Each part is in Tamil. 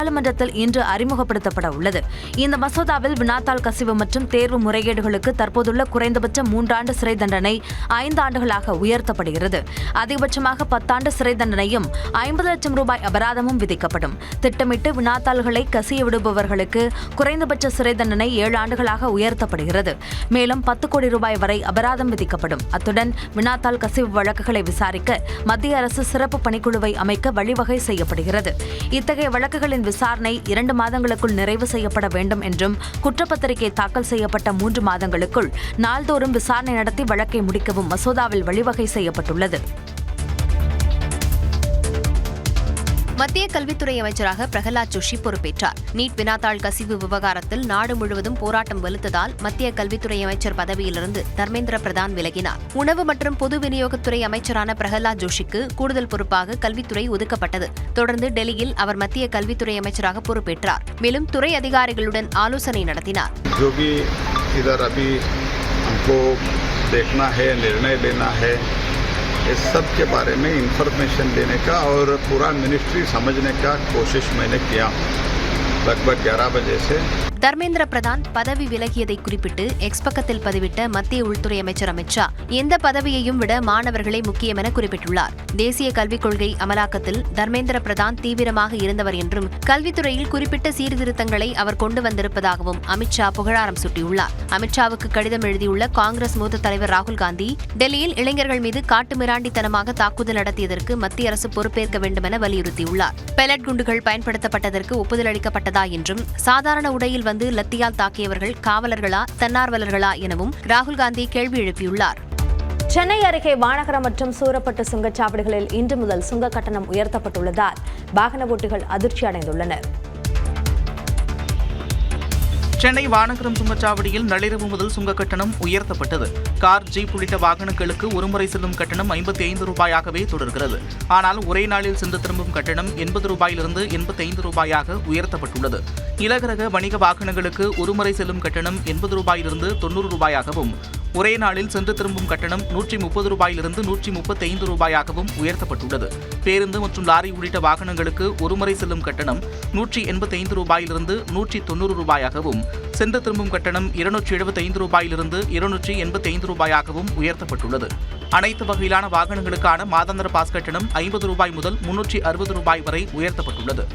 நாடாளுமன்றத்தில் இன்று அறிமுகப்படுத்தப்பட உள்ளது. இந்த மசோதாவில் வினாத்தாள் கசிவு மற்றும் தேர்வு முறைகேடுகளுக்கு தற்போதுள்ள குறைந்தபட்ச 3 ஆண்டு சிறை தண்டனை 5 ஆண்டுகளாக உயர்த்தப்படுகிறது. அதிகபட்சமாக 10 ஆண்டு சிறை தண்டனையும் 50 லட்சம் ரூபாய் அபராதமும் விதிக்கப்படும். திட்டமிட்டு வினாத்தாள்களை கசிய விடுபவர்களுக்கு குறைந்தபட்ச சிறை தண்டனை 7 ஆண்டுகளாக உயர்த்தப்படுகிறது. மேலும் 10 கோடி ரூபாய் வரை அபராதம் விதிக்கப்படும். அத்துடன் வினாத்தாள் கசிவு வழக்குகளை விசாரிக்க மத்திய அரசு சிறப்பு பணிக்குழுவை அமைக்க வழிவகை செய்யப்படுகிறது. இத்தகைய வழக்குகளின் விசாரணை 2 மாதங்களுக்குள் நிறைவு செய்யப்பட வேண்டும் என்றும் குற்றப்பத்திரிகை தாக்கல் செய்யப்பட்ட 3 மாதங்களுக்குள் நாள்தோறும் விசாரணை நடத்தி வழக்கை முடிக்கவும் மசோதாவில் வழிவகை செய்யப்பட்டுள்ளது. மத்திய கல்வித்துறை அமைச்சராக பிரகலாத் ஜோஷி பொறுப்பேற்றார். நீட் வினாத்தாள் கசிவு விவகாரத்தில் நாடு முழுவதும் போராட்டம் வலுத்ததால் மத்திய கல்வித்துறை அமைச்சர் பதவியிலிருந்து தர்மேந்திர பிரதான் விலகினார். உணவு மற்றும் பொது விநியோகத்துறை அமைச்சரான பிரகலாத் ஜோஷிக்கு கூடுதல் பொறுப்பாக கல்வித்துறை ஒதுக்கப்பட்டது. தொடர்ந்து டெல்லியில் அவர் மத்திய கல்வித்துறை அமைச்சராக பொறுப்பேற்றார். மேலும் துறை அதிகாரிகளுடன் ஆலோசனை நடத்தினார். इस सब के बारे में इंफॉर्मेशन देने का और पूरा मिनिस्ट्री समझने का कोशिश मैंने किया लगभग 11 बजे से. தர்மேந்திர பிரதான் பதவி விலகியதை குறிப்பிட்டு எக்ஸ் பக்கத்தில் பதிவிட்ட மத்திய உள்துறை அமைச்சர் அமித் ஷா எந்த பதவியையும் விட மாணவர்களே முக்கியம் என குறிப்பிட்டுள்ளார். தேசிய கல்விக் கொள்கை அமலாக்கத்தில் தர்மேந்திர பிரதான் தீவிரமாக இருந்தவர் என்றும் கல்வித்துறையில் குறிப்பிட்ட சீர்திருத்தங்களை அவர் கொண்டு வந்திருப்பதாகவும் அமித் ஷா புகழாரம் சூட்டியுள்ளார். அமித் ஷாவுக்கு கடிதம் எழுதியுள்ள காங்கிரஸ் மூத்த தலைவர் ராகுல் காந்தி டெல்லியில் இளைஞர்கள் மீது காட்டுமிராண்டித்தனமாக தாக்குதல் நடத்தியதற்கு மத்திய அரசு பொறுப்பேற்க வேண்டும் என வலியுறுத்தியுள்ளார். பெலட் குண்டுகள் பயன்படுத்தப்பட்டதற்கு ஒப்புதல் அளிக்கப்பட்டதா என்றும் சாதாரண உடையில் வந்து லத்தியால் தாக்கியவர்கள் காவலர்களா தன்னார்வலர்களா எனவும் ராகுல் காந்தி கேள்வி எழுப்பியுள்ளார். சென்னை அருகே வானகரம் மற்றும் சூரப்பட்டு சுங்கச்சாவடிகளில் இன்று முதல் சுங்க கட்டணம் உயர்த்தப்பட்டுள்ளதால் வாகன ஓட்டிகள் அதிர்ச்சி அடைந்துள்ளனர். சென்னை வானகரம் சுங்கச்சாவடியில் நள்ளிரவு முதல் சுங்க கட்டணம் உயர்த்தப்பட்டது. கார், ஜீப் உள்ளிட்ட வாகனங்களுக்கு ஒருமுறை செல்லும் கட்டணம் 55 ரூபாயாகவே தொடர்கிறது. ஆனால் ஒரே நாளில் சென்று திரும்பும் கட்டணம் 80 ரூபாயிலிருந்து 85 ரூபாயாக உயர்த்தப்பட்டுள்ளது. இலகுரக வணிக வாகனங்களுக்கு ஒருமுறை செல்லும் கட்டணம் 80 ரூபாயிலிருந்து 90 ரூபாயாகவும், ஒரே நாளில் சென்று திரும்பும் கட்டணம் 130 ரூபாயிலிருந்து 135 ரூபாயாகவும் உயர்த்தப்பட்டுள்ளது. பேருந்து மற்றும் லாரி உள்ளிட்ட வாகனங்களுக்கு ஒருமுறை செல்லும் கட்டணம் 185 ரூபாயிலிருந்து 190 ரூபாயாகவும், சென்று திரும்பும் கட்டணம் 275 ரூபாயிலிருந்து 285 ரூபாயாகவும் உயர்த்தப்பட்டுள்ளது. அனைத்து வகையிலான வாகனங்களுக்கான மாதாந்திர பாஸ் கட்டணம் 50 ரூபாய் முதல் 360 ரூபாய் வரை உயர்த்தப்பட்டுள்ளது.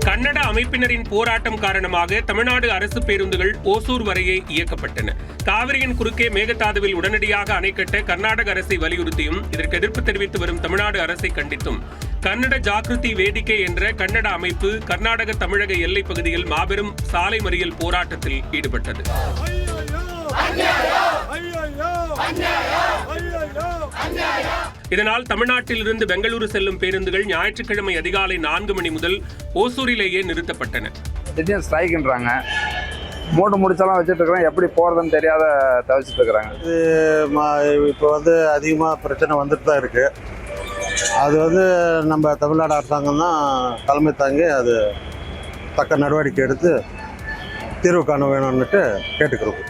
கன்னட அமைப்பினரின் போராட்டம் காரணமாக தமிழ்நாடு அரசு பேருந்துகள் ஓசூர் வரையே இயக்கப்பட்டன. காவிரியின் குறுக்கே மேகதாதுவில் உடனடியாக அணை கட்ட கர்நாடக அரசை வலியுறுத்தியும் இதற்கு எதிர்ப்பு தெரிவித்து வரும் தமிழ்நாடு அரசை கண்டித்தும் கன்னட ஜாகிருதி வேடிக்கை என்ற கன்னட அமைப்பு கர்நாடக தமிழக எல்லைப் பகுதியில் மாபெரும் சாலை மறியல் போராட்டத்தில் ஈடுபட்டது. இதனால் தமிழ்நாட்டிலிருந்து பெங்களூரு செல்லும் பேருந்துகள் ஞாயிற்றுக்கிழமை அதிகாலை 4 மணி முதல் ஓசூரிலேயே நிறுத்தப்பட்டன. திடீர்னு ஸ்ட்ரைக்ன்றாங்க, மூட்டை முடிச்செல்லாம் வச்சுட்டு இருக்கிறாங்க, எப்படி போகிறதுன்னு தெரியாத தவிச்சிட்டு இருக்கிறாங்க. இப்போ அதிகமாக பிரச்சனை வந்துட்டு தான் இருக்கு. அது நம்ம தமிழ்நாடு அரசாங்கம் தான் தலைமை தாங்கி அது தக்க நடவடிக்கை எடுத்து தீர்வு காண வேணும்னுட்டு கேட்டுக்கிறோம்.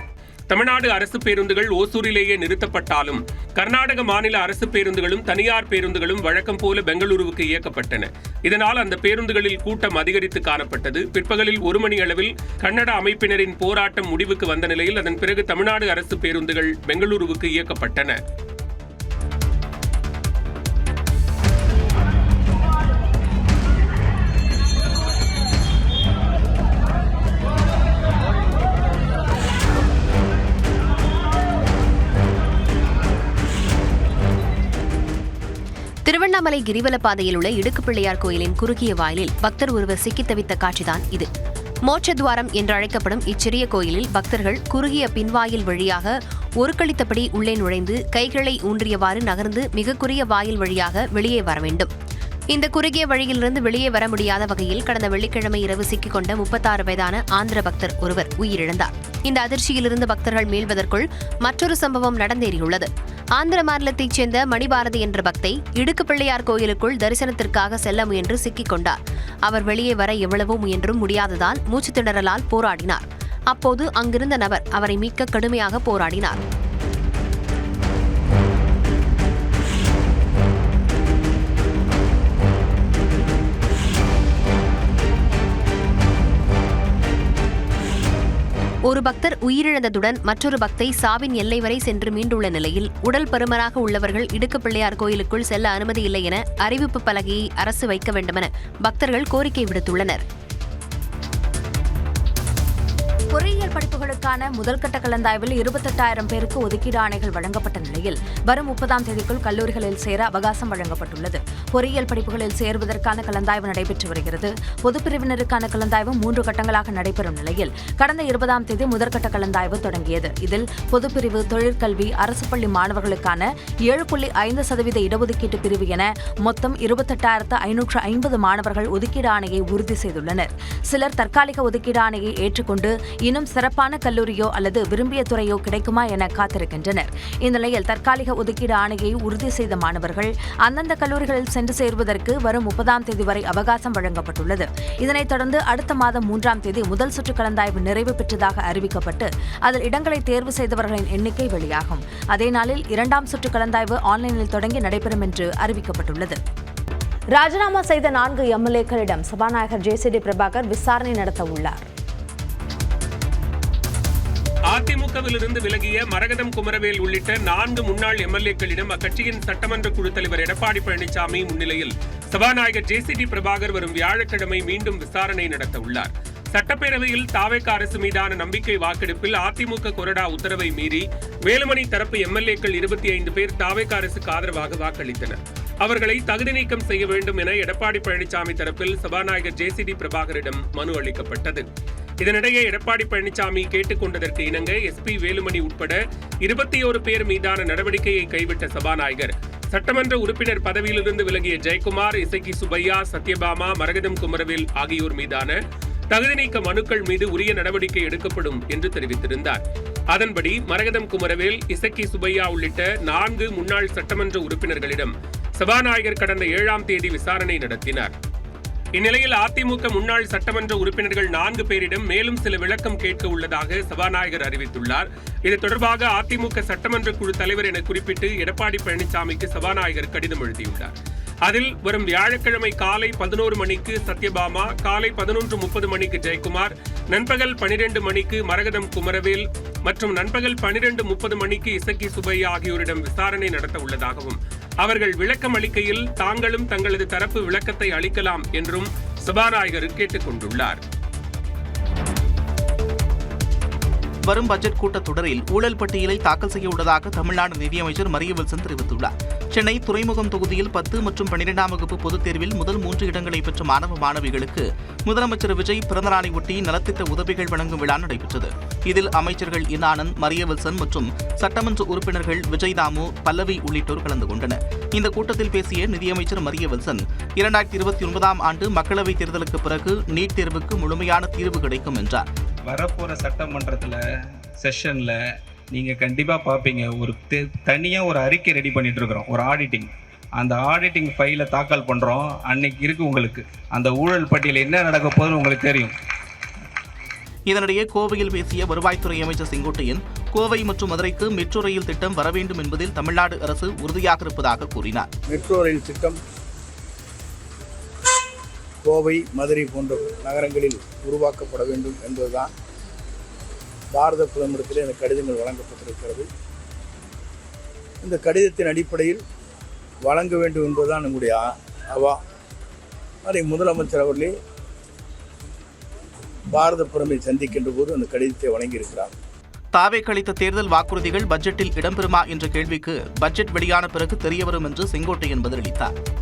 தமிழ்நாடு அரசு பேருந்துகள் ஓசூரிலேயே நிறுத்தப்பட்டாலும் கர்நாடக மாநில அரசு பேருந்துகளும் தனியார் பேருந்துகளும் வழக்கம் போல பெங்களூருவுக்கு இயக்கப்பட்டன. இதனால் அந்த பேருந்துகளில் கூட்டம் அதிகரித்து காணப்பட்டது. பிற்பகலில் 1 மணி அளவில் கன்னட அமைப்பினரின் போராட்டம் முடிவுக்கு வந்த நிலையில் அதன் பிறகு தமிழ்நாடு அரசு பேருந்துகள் பெங்களூருவுக்கு இயக்கப்பட்டன. திருவண்ணாமலை கிரிவல பாதையில் உள்ள இடுக்கு பிள்ளையார் கோயிலின் குறுகிய வாயிலில் பக்தர் ஒருவர் சிக்கித் தவித்த காட்சிதான் இது. மோட்சத்வாரம் என்று அழைக்கப்படும் இச்சிறிய கோயிலில் பக்தர்கள் குறுகிய பின்வாயில் வழியாக ஒருக்களித்தபடி உள்ளே நுழைந்து கைகளை ஊன்றியவாறு நகர்ந்து மிக குறுகிய வாயில் வழியாக வெளியே வர வேண்டும். இந்த குறுகிய வழியிலிருந்து வெளியே வர முடியாத வகையில் கடந்த வெள்ளிக்கிழமை இரவு சிக்கிக் கொண்ட 36 வயதான ஆந்திர பக்தர் ஒருவர் உயிரிழந்தார். இந்த அதிர்ச்சியிலிருந்து பக்தர்கள் மீள்வதற்குள் மற்றொரு சம்பவம் நடந்தேறியுள்ளது. ஆந்திர மாநிலத்தைச் சேர்ந்த மணிபாரதி என்ற பக்தை இடுக்கு பிள்ளையார் கோயிலுக்குள் தரிசனத்திற்காக செல்ல முயன்று சிக்கிக் கொண்டார். அவர் வெளியே வர எவ்வளவோ முயன்றும் முடியாததால் மூச்சு திணறலால் போராடினார். அப்போது அங்கிருந்த நபர் அவரை மீட்க கடுமையாக போராடினார். ஒரு பக்தர் உயிரிழந்ததுடன் மற்றொரு பக்தை சாவின் எல்லை வரை சென்று மீண்டுள்ள நிலையில் உடல் பருமனாக உள்ளவர்கள் இடுக்கு பிள்ளையார் கோயிலுக்குள் செல்ல அனுமதி இல்லை என அறிவிப்பு பலகையை அரசு வைக்க வேண்டுமென பக்தர்கள் கோரிக்கை விடுத்துள்ளனர். பொறியியல் படிப்புகளுக்கான முதல்கட்ட கலந்தாய்வில் 28,000 பேருக்கு ஒதுக்கீடு ஆணைகள் வழங்கப்பட்ட நிலையில் வரும் 30ஆம் தேதிக்குள் கல்லூரிகளில் சேர அவகாசம் வழங்கப்பட்டுள்ளது. பொறியியல் படிப்புகளில் சேருவதற்கான கலந்தாய்வு நடைபெற்று வருகிறது. பொதுப்பிரிவினருக்கான கலந்தாய்வு 3 கட்டங்களாக நடைபெறும் நிலையில் கடந்த 20ஆம் தேதி முதற்கட்ட கலந்தாய்வு தொடங்கியது. இதில் பொதுப்பிரிவு, தொழிற்கல்வி, அரசு பள்ளி மாணவர்களுக்கான 7.5% இடஒதுக்கீட்டு பிரிவு என மொத்தம் 28,550 மாணவர்கள் ஒதுக்கீடு ஆணையை உறுதி செய்துள்ளனர். சிலர் தற்காலிக ஒதுக்கீடு ஆணையை ஏற்றுக்கொண்டு இன்னும் சிறப்பான கல்லூரியோ அல்லது விரும்பிய துறையோ கிடைக்குமா என காத்திருக்கின்றனர். இந்நிலையில் தற்காலிக ஒதுக்கீடு ஆணையை உறுதி செய்த மாணவர்கள் அந்தந்த கல்லூரிகளில் சென்று சேருவதற்கு வரும் 30ஆம் தேதி வரை அவகாசம் வழங்கப்பட்டுள்ளது. இதனைத் தொடர்ந்து அடுத்த மாதம் 3ஆம் தேதி முதல் சுற்று கலந்தாய்வு நிறைவு பெற்றதாக அறிவிக்கப்பட்டு அதில் இடங்களை தேர்வு செய்தவர்களின் எண்ணிக்கை வெளியாகும். அதே நாளில் 2ஆம் சுற்று கலந்தாய்வு ஆன்லைனில் தொடங்கி நடைபெறும் என்று அறிவிக்கப்பட்டுள்ளது. ராஜினாமா செய்த 4 எம்எல்ஏக்களிடம் சபாநாயகர் ஜேசிடி பிரபாகர் விசாரணை நடத்த உள்ளார். அதிமுகவிலிருந்து விலகிய மரகதம் குமரவேல் உள்ளிட்ட 4 முன்னாள் எம்எல்ஏக்களிடம் அக்கட்சியின் சட்டமன்ற குழு தலைவர் எடப்பாடி பழனிசாமி முன்னிலையில் சபாநாயகர் ஜேசிடி பிரபாகர் வரும் வியாழக்கிழமை மீண்டும் விசாரணை நடத்த உள்ளார். சட்டப்பேரவையில் தாவேக அரசு மீதான நம்பிக்கை வாக்கெடுப்பில் அதிமுக கொறடா உத்தரவை மீறி வேலுமணி தரப்பு எம்எல்ஏக்கள் 25 பேர் தாவேக அரசுக்கு ஆதரவாக வாக்களித்தனர். அவர்களை தகுதி நீக்கம் செய்ய வேண்டும் என எடப்பாடி பழனிசாமி தரப்பில் சபாநாயகர் ஜேசிடி பிரபாகரிடம் மனு அளிக்கப்பட்டது. இதனிடையே எடப்பாடி பழனிசாமி கேட்டுக் கொண்டதற்கு இணங்க எஸ்பி வேலுமணி உட்பட 21 பேர் மீதான நடவடிக்கையை கைவிட்ட சபாநாயகர் சட்டமன்ற உறுப்பினர் பதவியிலிருந்து விலகிய ஜெயக்குமார், இசக்கி சுப்பையா, சத்யபாமா, மரகதம் குமரவேல் ஆகியோர் மீதான தகுதி நீக்க மனுக்கள் மீது உரிய நடவடிக்கை எடுக்கப்படும் என்று தெரிவித்திருந்தார். அதன்படி மரகதம் குமரவேல், இசக்கி சுப்பையா உள்ளிட்ட 4 முன்னாள் சட்டமன்ற உறுப்பினர்களிடம் சபாநாயகர் கடந்த 7ஆம் தேதி விசாரணை நடத்தினார். இந்நிலையில் அதிமுக முன்னாள் சட்டமன்ற உறுப்பினர்கள் 4 பேரிடம் மேலும் சில விளக்கம் கேட்க உள்ளதாக சபாநாயகர் அறிவித்துள்ளார். இது தொடர்பாக அதிமுக சட்டமன்ற குழு தலைவர் என குறிப்பிட்டு எடப்பாடி பழனிசாமிக்கு சபாநாயகர் கடிதம் எழுதியுள்ளார். அதில் வரும் வியாழக்கிழமை காலை 11 மணிக்கு சத்யபாமா, காலை 11:30 மணிக்கு ஜெயக்குமார், நண்பகல் 12 மணிக்கு மரகதம் குமரவேல் மற்றும் நண்பகல் 12:30 மணிக்கு இசக்கி சுப்பையா ஆகியோரிடம் விசாரணை நடத்த உள்ளதாகவும் அவர்கள் விளக்கம் அளிக்கையில் தாங்களும் தங்களது தரப்பு விளக்கத்தை அளிக்கலாம் என்றும் சபாநாயகர் கேட்டுக் கொண்டுள்ளார். வரும் பட்ஜெட் கூட்டத்தொடரில் ஊழல் பட்டியலை தாக்கல் செய்ய உள்ளதாக தமிழ்நாடு நிதியமைச்சர் மரிய வில்சன் தெரிவித்துள்ளார். சென்னை துறைமுகம் தொகுதியில் 10 மற்றும் 12ஆம் வகுப்பு பொதுத் தேர்வில் முதல் 3 இடங்களை பெற்ற மாணவ மாணவிகளுக்கு முதலமைச்சர் விஜய் பிறந்தநாளை ஒட்டி நலத்திட்ட உதவிகள் வழங்கும் விழா நடைபெற்றது. இதில் அமைச்சர்கள் ஆனந்த், மரிய வில்சன் மற்றும் சட்டமன்ற உறுப்பினர்கள் விஜய் தாமு, பல்லவி உள்ளிட்டோர் கலந்து கொண்டனர். இந்த கூட்டத்தில் பேசிய நிதியமைச்சர் மரிய வில்சன் 2029ஆம் ஆண்டு மக்களவைத் தேர்தலுக்கு பிறகு நீட் தேர்வுக்கு முழுமையான தீர்வு கிடைக்கும் என்றார். வரப்போகிற சட்டமன்றத்தில் செஷனில் நீங்கள் கண்டிப்பாக பார்ப்பீங்க, ஒரு தனியாக ஒரு அறிக்கை ரெடி பண்ணிட்டு இருக்கிறோம், ஒரு ஆடிட்டிங். அந்த ஆடிட்டிங் ஃபைலை தாக்கல் பண்ணுறோம். அன்னைக்கு இருக்கு உங்களுக்கு அந்த ஊழல் பட்டியல் என்ன நடக்க போகுதுன்னு உங்களுக்கு தெரியும். இதனிடையே கோவையில் பேசிய வருவாய்த்துறை அமைச்சர் செங்கோட்டையன் கோவை மற்றும் மதுரைக்கு மெட்ரோ ரயில் திட்டம் வர வேண்டும் என்பதில் தமிழ்நாடு அரசு உறுதியாக இருப்பதாக கூறினார். மெட்ரோ ரயில் திட்டம் கோவை, மதுரை போன்ற நகரங்களில் உருவாக்கப்பட வேண்டும் என்பதுதான் பாரத பிரதமரிடத்திலே இந்த கடிதங்கள் வழங்கப்பட்டிருக்கிறது. இந்த கடிதத்தின் அடிப்படையில் வழங்க வேண்டும் என்பதுதான் நம்முடைய அவா. அதை முதலமைச்சர் அவர்களே பாரத பிரதமரை சந்திக்கின்ற போது அந்த கடிதத்தை வழங்கியிருக்கிறார். தாவேக அளித்த தேர்தல் வாக்குறுதிகள் பட்ஜெட்டில் இடம்பெறுமா என்ற கேள்விக்கு பட்ஜெட் வெளியான பிறகு தெரியவரும் என்று செங்கோட்டையன் பதிலளித்தார்.